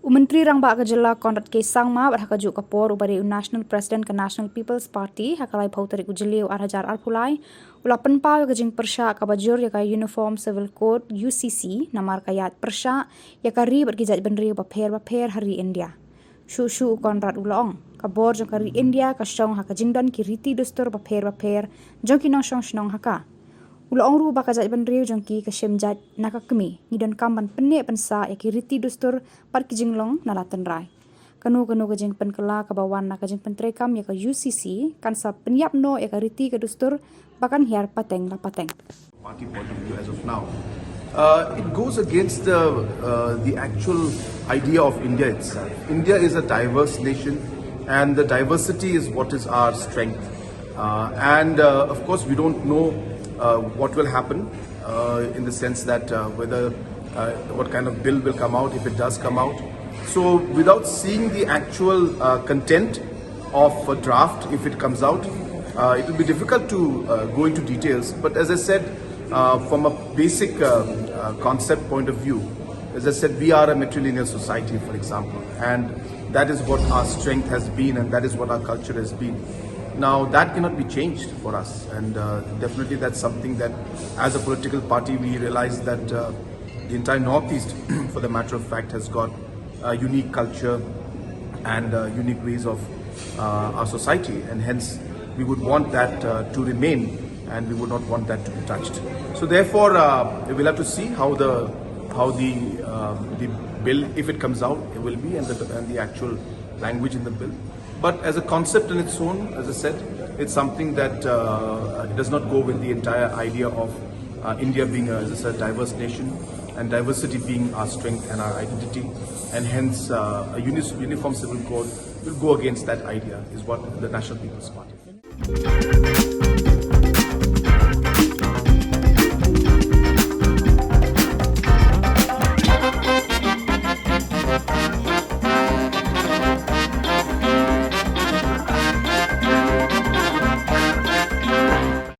Menteri Rang Ba Kajala CONRAD ke SANGMA berhakaju kapor ubari National President ke National People's Party hakalai pautari ujeliu arhajar arpulai ula penpau kajing persha kabajur ya ka Uniform Civil Code UCC namar kayat persha ya ka ri bergijat benri bapher hari India. Shu CONRAD ulong kabor jong kari India ka syong hakajing don ki Riti Dustur bapher jong ki nong syong haka. Ulong ru bakajat benriu jong ki kasyemjat nakakmi Ngi Donkam ban Pynneh Pynsah ya ki Riti Dustur par ki Shillong nala Tynrai. Kanu kajing penkela kabawan na kajing pentrekam ya ka UCC kan sa penyap no ya ka Riti ka Dustur bakan hiar pateng la pateng. Party point of view as of now, it goes against the actual idea of India itself. India is a diverse nation, and the diversity is what is our strength. Of course, we don't know what will happen in the sense that whether what kind of bill will come out, if it does come out. So without seeing the actual content of a draft, if it comes out, it will be difficult to go into details. But as I said, from a basic concept point of view, as I said, we are a matrilineal society, for example, and that is what our strength has been, and that is what our culture has been. Now, that cannot be changed for us, and definitely that's something that, as a political party, we realize that the entire Northeast, for the matter of fact, has got a unique culture and unique ways of our society, and hence we would want that to remain, and we would not want that to be touched. So therefore, we'll have to see how the bill, if it comes out, it will be, and the actual language in the bill. But as a concept in its own, as I said, it's something that does not go with the entire idea of India being a diverse nation, and diversity being our strength and our identity, and hence a uniform civil code will go against that idea, is what the National People's Party.